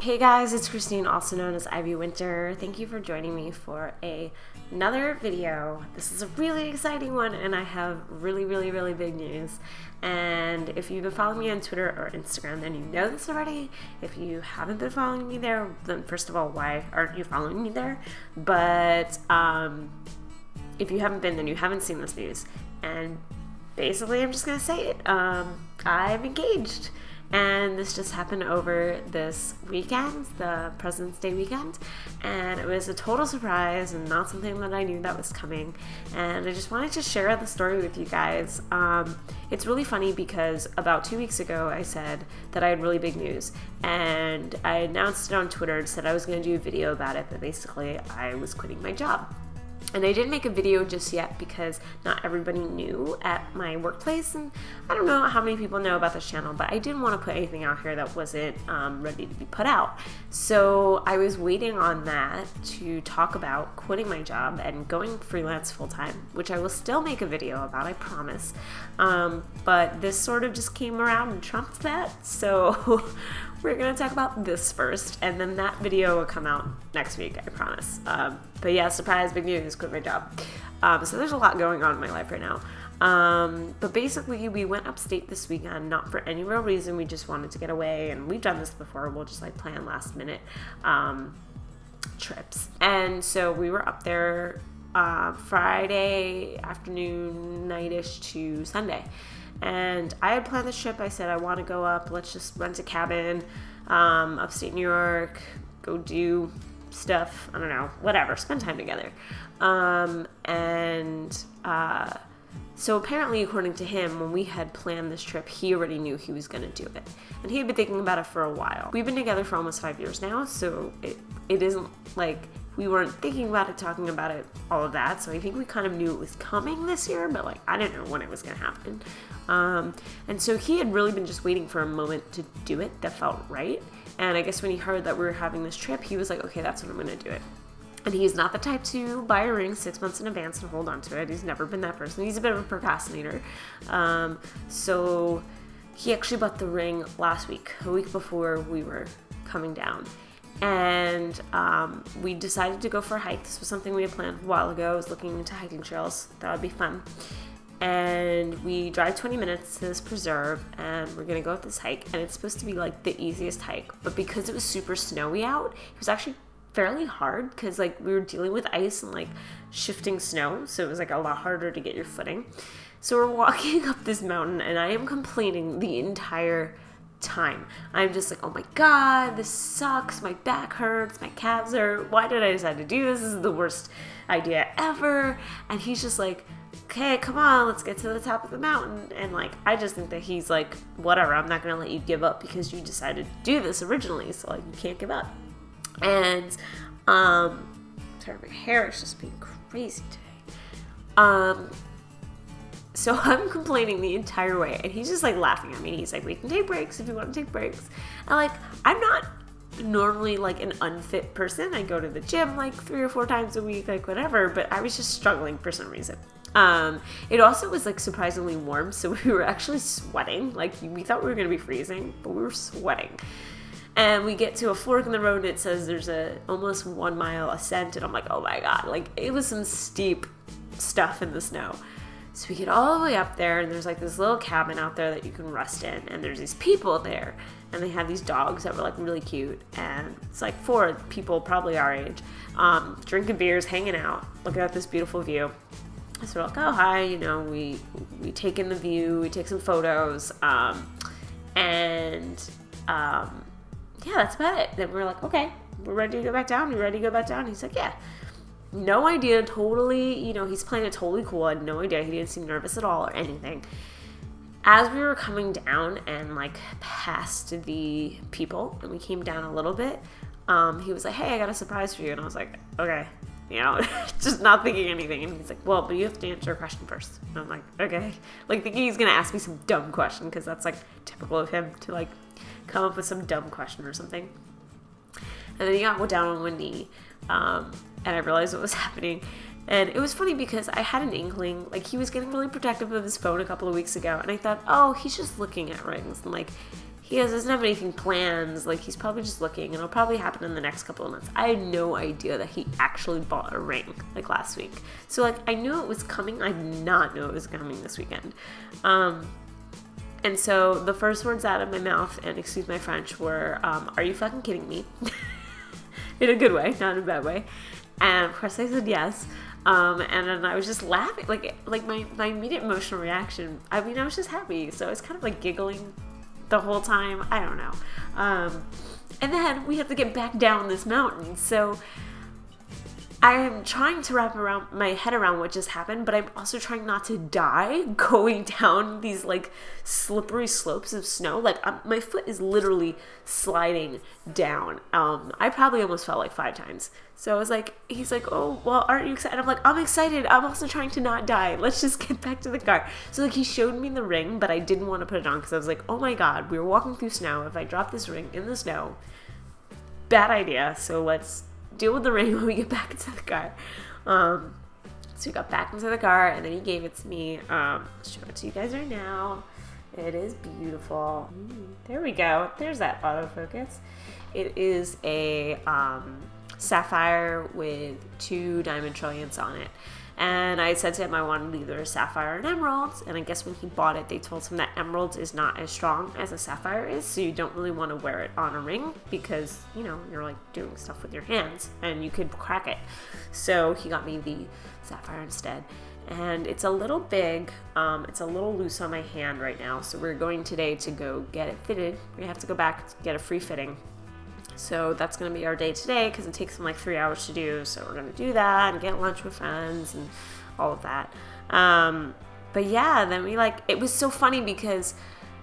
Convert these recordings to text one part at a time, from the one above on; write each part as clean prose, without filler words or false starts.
Hey guys, it's Christine, also known as IvyWinter. Thank you for joining me for another video. This is a really exciting one, and I have really big news. And if you've been following me on Twitter or Instagram, then you know this already. If you haven't been following me there, then first of all, why aren't you following me there? But if you haven't been, then you haven't seen this news. And basically, I'm just gonna say it. I'm engaged. And this just happened over this weekend, the President's Day weekend, and it was a total surprise and not something that I knew that was coming. And I just wanted to share the story with you guys. It's really funny because about 2 weeks ago I said that I had really big news, and I announced it on Twitter and said I was going to do a video about it, but basically I was quitting my job. And I didn't make a video just yet because not everybody knew at my workplace, and I don't know how many people know about this channel, but I didn't want to put anything out here that wasn't ready to be put out. So I was waiting on that to talk about quitting my job and going freelance full-time, which I will still make a video about, I promise. But this sort of just came around and trumped that, so we're going to talk about this first, and then that video will come out next week, I promise. But yeah, surprise, big news, quit my job. So there's a lot going on in my life right now. But basically, we went upstate this weekend, not for any real reason. We just wanted to get away, and we've done this before. We'll just plan last minute trips. And so we were up there Friday afternoon, nightish to Sunday. And I had planned this trip. I said, I want to go up. Let's just rent a cabin, upstate New York, go do stuff. I don't know, whatever, spend time together. So apparently, according to him, when we had planned this trip, he already knew he was going to do it. And he had been thinking about it for a while. We've been together for almost 5 years now, so it isn't like we weren't thinking about it, talking about it, all of that. So I think we kind of knew it was coming this year, but I didn't know when it was going to happen. And so he had really been just waiting for a moment to do it that felt right. And I guess when he heard that we were having this trip, he was like, okay, that's when I'm going to do it. And he's not the type to buy a ring 6 months in advance and hold on to it. He's never been that person. He's a bit of a procrastinator. So he actually bought the ring last week, a week before we were coming down. And we decided to go for a hike. This was something we had planned a while ago. I was looking into hiking trails. That would be fun. And we drive 20 minutes to this preserve, and we're gonna go up this hike, and it's supposed to be the easiest hike, but because it was super snowy out, it was actually fairly hard because we were dealing with ice and shifting snow, so it was a lot harder to get your footing. So we're walking up this mountain, and I am complaining the entire time. I'm just oh my god, this sucks, my back hurts, my calves hurt, why did I decide to do this? This is the worst idea ever. And he's just okay, come on, let's get to the top of the mountain. And I just think that he's whatever, I'm not gonna let you give up because you decided to do this originally, so you can't give up. And sorry, my hair is just being crazy today. So I'm complaining the entire way, and he's just laughing at me. He's we can take breaks if you want to take breaks. And I'm not normally an unfit person. I go to the gym 3 or 4 times a week, whatever, but I was just struggling for some reason. It also was surprisingly warm, so we were actually sweating. We thought we were gonna be freezing, but we were sweating. And we get to a fork in the road, and it says there's a almost 1 mile ascent, and I'm oh my god, it was some steep stuff in the snow. So we get all the way up there, and there's this little cabin out there that you can rest in, and there's these people there, and they have these dogs that were really cute, and it's 4 people probably our age, drinking beers, hanging out, looking at this beautiful view. So we're oh hi, we take in the view, we take some photos, yeah, that's about it. Then we're okay, we're ready to go back down. You ready to go back down? He's yeah. No idea, totally, he's playing it totally cool. I had no idea. He didn't seem nervous at all or anything. As we were coming down and past the people, and we came down a little bit, he was hey, I got a surprise for you. And I was okay, just not thinking anything. And he's well, but you have to answer a question first. And I'm okay. Thinking he's going to ask me some dumb question, because that's typical of him to come up with some dumb question or something. And then he got down on one knee, and I realized what was happening. And it was funny because I had an inkling, he was getting really protective of his phone a couple of weeks ago, and I thought, oh, he's just looking at rings, and he doesn't have anything planned. Like, he's probably just looking, and it'll probably happen in the next couple of months. I had no idea that he actually bought a ring, like, last week. So, like, I knew it was coming. I did not know it was coming this weekend. And so the first words out of my mouth, and excuse my French, were, are you fucking kidding me? In a good way, not in a bad way. And of course I said yes. And then I was just laughing, like my immediate emotional reaction. I mean, I was just happy. So I was kind of like giggling the whole time. I don't know. And then we have to get back down this mountain. So I am trying to wrap my head around what just happened, but I'm also trying not to die going down these like slippery slopes of snow. Like my foot is literally sliding down. I probably almost fell like 5 times. So I was like, he's like, oh, well, aren't you excited? I'm like, I'm excited. I'm also trying to not die. Let's just get back to the car. So like he showed me the ring, but I didn't want to put it on because I was like, oh my God, we were walking through snow. If I drop this ring in the snow, bad idea. So let's deal with the ring when we get back into the car. So we got back into the car, and then he gave it to me. I'll show it to you guys right now. It is beautiful. There we go. There's that autofocus. It is a sapphire with 2 diamond trillions on it. And I said to him I wanted either a sapphire or an emerald. And I guess when he bought it, they told him that emerald is not as strong as a sapphire is. So you don't really want to wear it on a ring because, you know, you're like doing stuff with your hands and you could crack it. So he got me the sapphire instead. And it's a little big. It's a little loose on my hand right now. So we're going today to go get it fitted. We have to go back to get a free fitting. So that's going to be our day today because it takes them like 3 hours to do. So we're going to do that and get lunch with friends and all of that. But yeah, then it was so funny because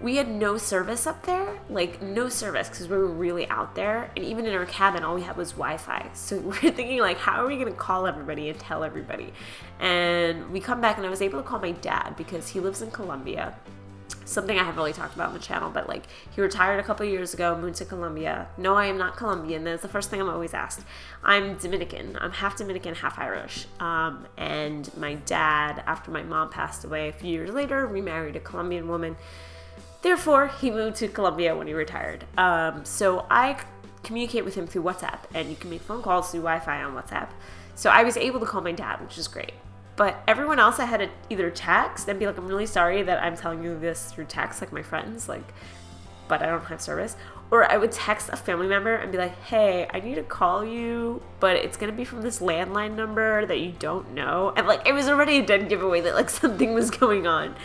we had no service up there, like no service because we were really out there. And even in our cabin, all we had was Wi-Fi. So we're thinking like, how are we going to call everybody and tell everybody? And we come back and I was able to call my dad because he lives in Colombia. Something I haven't really talked about on the channel, but like he retired a couple years ago, moved to Colombia. No, I am not Colombian. That's the first thing I'm always asked. I'm Dominican. I'm half Dominican, half Irish. And my dad, after my mom passed away a few years later, remarried a Colombian woman. Therefore, he moved to Colombia when he retired. So I communicate with him through WhatsApp, and you can make phone calls through Wi-Fi on WhatsApp. So I was able to call my dad, which is great. But everyone else I had to either text and be like, I'm really sorry that I'm telling you this through text, like my friends, but I don't have service. Or I would text a family member and be like, hey, I need to call you, but it's going to be from this landline number that you don't know. And like, it was already a dead giveaway that like something was going on.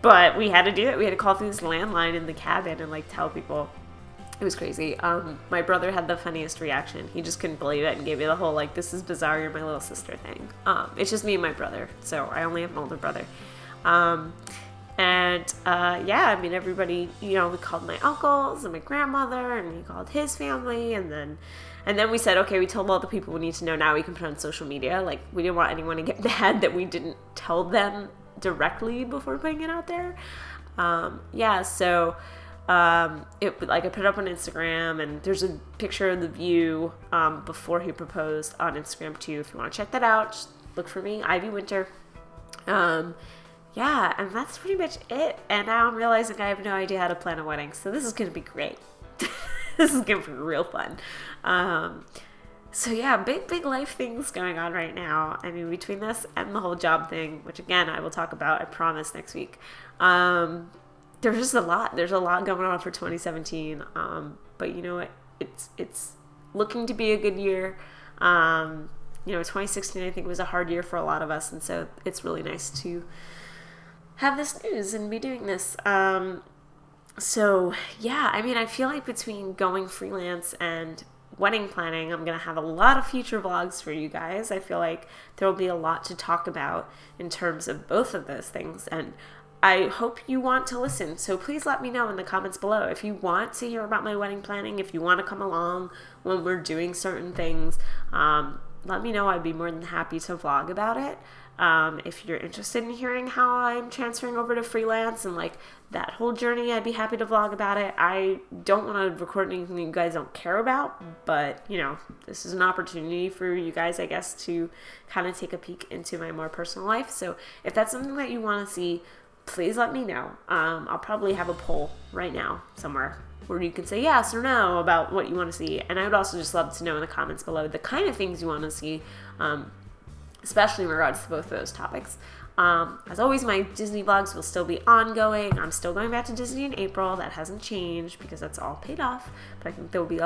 But we had to do it. We had to call through this landline in the cabin and like tell people. It was crazy. My brother had the funniest reaction. He just couldn't believe it and gave me the whole, like, this is bizarre, you're my little sister thing. It's just me and my brother, so I only have an older brother. Yeah, I mean, everybody, you know, we called my uncles and my grandmother, and he called his family, and then we said, okay, we told all the people we need to know now we can put on social media. Like, we didn't want anyone to get mad that we didn't tell them directly before putting it out there. I put it up on Instagram, and there's a picture of the view before he proposed on Instagram too. If you want to check that out, just look for me, IvyWinter. And that's pretty much it. And now I'm realizing I have no idea how to plan a wedding, so this is going to be great. This is going to be real fun. Big life things going on right now. I mean, between this and the whole job thing, which again I will talk about, I promise, next week. There's just a lot. There's a lot going on for 2017. But you know what? It's looking to be a good year. 2016 I think was a hard year for a lot of us, and so it's really nice to have this news and be doing this. I feel like between going freelance and wedding planning, I'm going to have a lot of future vlogs for you guys. I feel like there will be a lot to talk about in terms of both of those things, and I hope you want to listen. So please let me know in the comments below if you want to hear about my wedding planning, if you want to come along when we're doing certain things. Let me know. I'd be more than happy to vlog about it. If you're interested in hearing how I'm transferring over to freelance and like that whole journey, I'd be happy to vlog about it. I don't want to record anything you guys don't care about, but this is an opportunity for you guys, I guess, to kind of take a peek into my more personal life. So if that's something that you want to see, please let me know. I'll probably have a poll right now somewhere where you can say yes or no about what you want to see. And I would also just love to know in the comments below the kind of things you want to see, especially in regards to both of those topics. As always, my Disney vlogs will still be ongoing. I'm still going back to Disney in April. That hasn't changed because that's all paid off. But I think there will be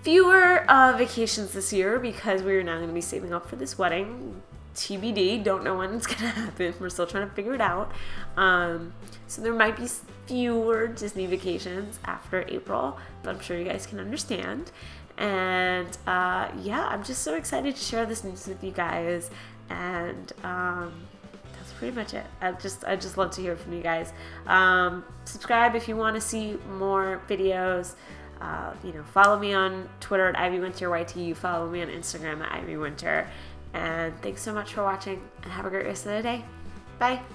fewer vacations this year because we're now going to be saving up for this wedding. TBD, don't know when it's going to happen. We're still trying to figure it out. So there might be fewer Disney vacations after April, but I'm sure you guys can understand. And yeah, I'm just so excited to share this news with you guys. And that's pretty much it. I just love to hear from you guys. Subscribe if you want to see more videos. Follow me on Twitter at IvyWinter, follow me on Instagram at IvyWinter. And thanks so much for watching, and have a great rest of the day. Bye.